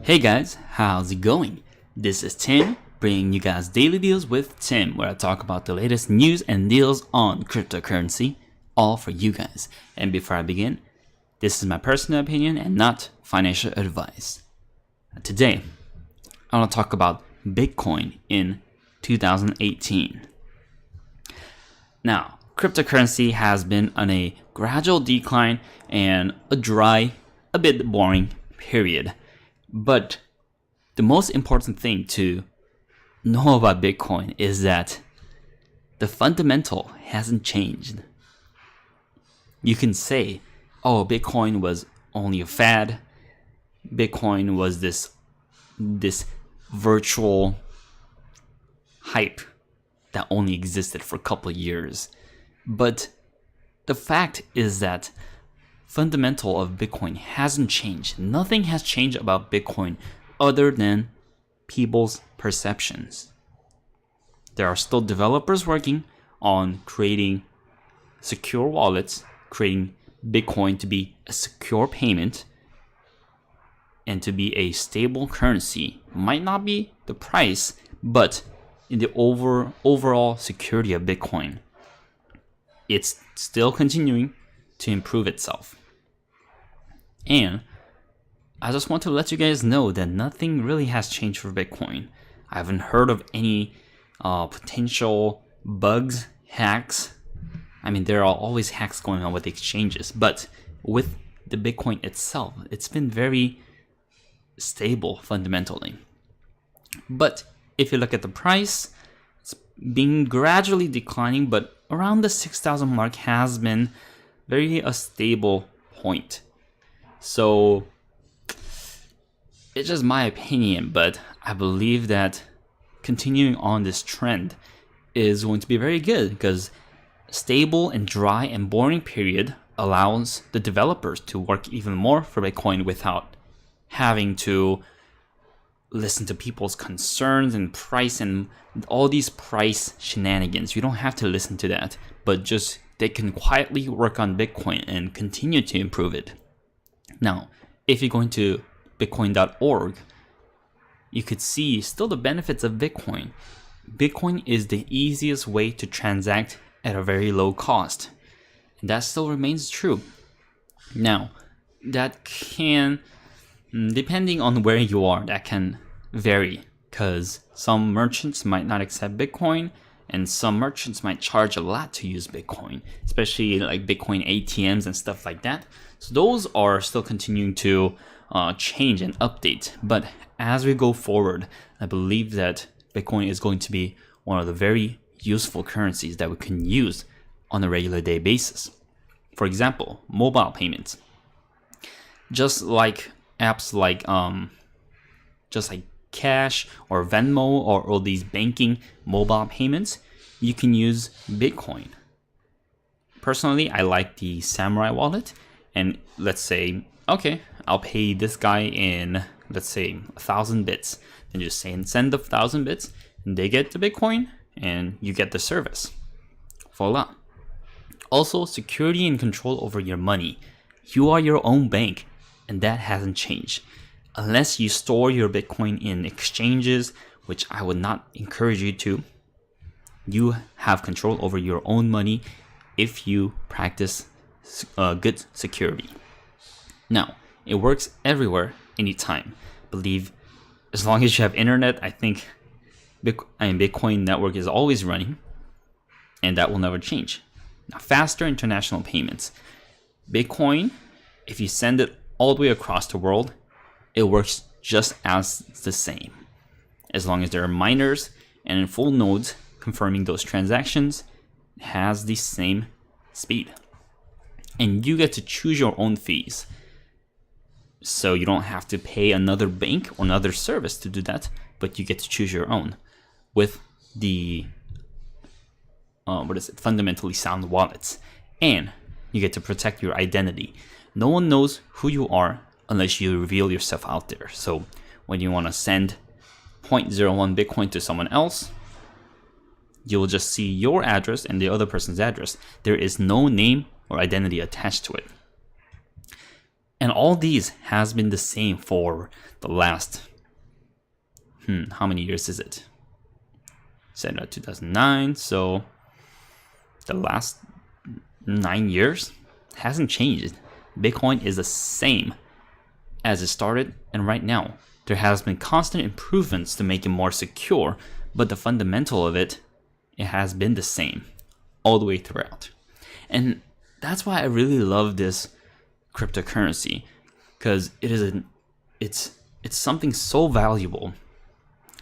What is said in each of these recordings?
Hey guys, how's it going? This is Tim, bringing you guys Daily Deals with Tim, where I talk about the latest news and deals on cryptocurrency, all for you guys. And before I begin, this is my personal opinion and not financial advice. Today, I want to talk about Bitcoin in 2018. Now, cryptocurrency has been on a gradual decline and a dry, a bit boring period. But the most important thing to know about Bitcoin is that the fundamental hasn't changed. You can say, oh, Bitcoin was only a fad. Bitcoin was this virtual hype that only existed for a couple of years. But the fact is that fundamental of Bitcoin hasn't changed. Nothing has changed about Bitcoin other than people's perceptions. There are still developers working on creating secure wallets, creating Bitcoin to be a secure payment and to be a stable currency. Might not be the price, but in the overall security of Bitcoin, it's still continuing to improve itself. And I just want to let you guys know that nothing really has changed for Bitcoin. I haven't heard of any potential bugs, hacks. I mean, there are always hacks going on with exchanges, but with the Bitcoin itself, it's been very stable fundamentally. But if you look at the price, it's been gradually declining, but around the 6,000 mark has been very a stable point. So it's just my opinion, but I believe that continuing on this trend is going to be very good because stable and dry and boring period allows the developers to work even more for Bitcoin without having to listen to people's concerns and price and all these price shenanigans. You don't have to listen to that, but just they can quietly work on Bitcoin and continue to improve it. Now, if you're going to bitcoin.org, you could see still the benefits of Bitcoin. Bitcoin is the easiest way to transact at a very low cost. And that still remains true. Now, that can, depending on where you are, that can vary because some merchants might not accept Bitcoin and some merchants might charge a lot to use Bitcoin, especially like Bitcoin ATMs and stuff like that. So those are still continuing to change and update. But as we go forward, I believe that Bitcoin is going to be one of the very useful currencies that we can use on a regular day basis. For example, mobile payments. Just like apps like Cash or Venmo or all these banking mobile payments, you can use Bitcoin. Personally, I like the Samurai wallet. And let's say, okay, I'll pay this guy in, let's say, 1,000 bits. Then just send the 1,000 bits, and they get the Bitcoin, and you get the service. Voila. Also, security and control over your money. You are your own bank, and that hasn't changed. Unless you store your Bitcoin in exchanges, which I would not encourage you to, you have control over your own money if you practice good security. Now, it works everywhere, anytime. Believe as long as you have internet, I think Bitcoin network is always running, and that will never change. Now, faster international payments. Bitcoin, if you send it all the way across the world, it works just as the same. As long as there are miners and in full nodes confirming those transactions, it has the same speed. And you get to choose your own fees. So you don't have to pay another bank or another service to do that, but you get to choose your own with the fundamentally sound wallets. And you get to protect your identity. No one knows who you are unless you reveal yourself out there. So when you want to send 0.01 Bitcoin to someone else, you'll just see your address and the other person's address. There is no name or identity attached to it. And all these has been the same for the last, how many years is it? Set at 2009, so the last 9 years hasn't changed. Bitcoin is the same as it started, and right now there has been constant improvements to make it more secure, but the fundamental of it has been the same all the way throughout. And that's why I really love this cryptocurrency, because it's something so valuable.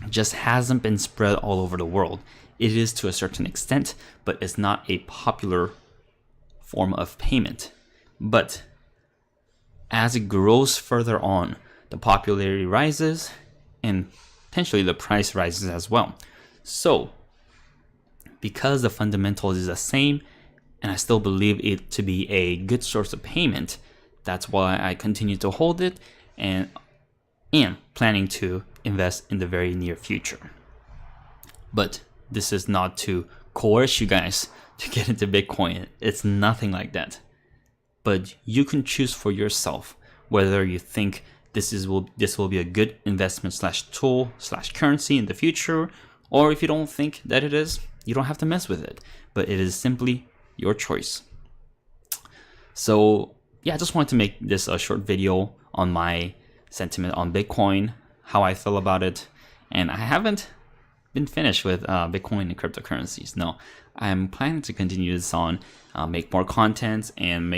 It just hasn't been spread all over the world. It is to a certain extent, but it's not a popular form of payment. But as it grows further on, the popularity rises and potentially the price rises as well. So because the fundamentals is the same, and I still believe it to be a good source of payment, that's why I continue to hold it and am planning to invest in the very near future. But this is not to coerce you guys to get into Bitcoin. It's nothing like that. But you can choose for yourself whether you think this will be a good investment / tool / currency in the future, or if you don't think that it is, you don't have to mess with it. But it is simply your choice. So yeah, I just wanted to make this a short video on my sentiment on Bitcoin, how I feel about it. And I haven't been finished with Bitcoin and cryptocurrencies. No, I'm planning to continue this on, make more content, and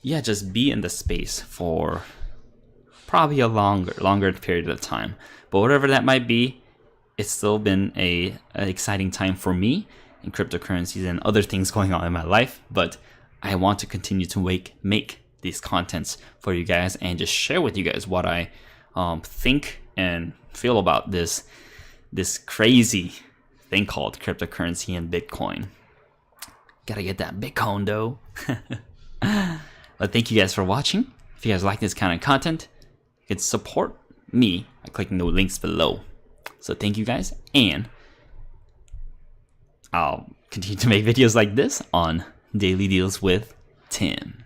just be in the space for probably a longer period of time. But whatever that might be, it's still been an exciting time for me in cryptocurrencies and other things going on in my life. But I want to continue to make these contents for you guys and just share with you guys what I think and feel about this crazy thing called cryptocurrency and Bitcoin. Gotta get that Bitcoin though. But thank you guys for watching. If you guys like this kind of content, you can support me by clicking the links below. So thank you guys, and I'll continue to make videos like this on Daily Deals with Tim.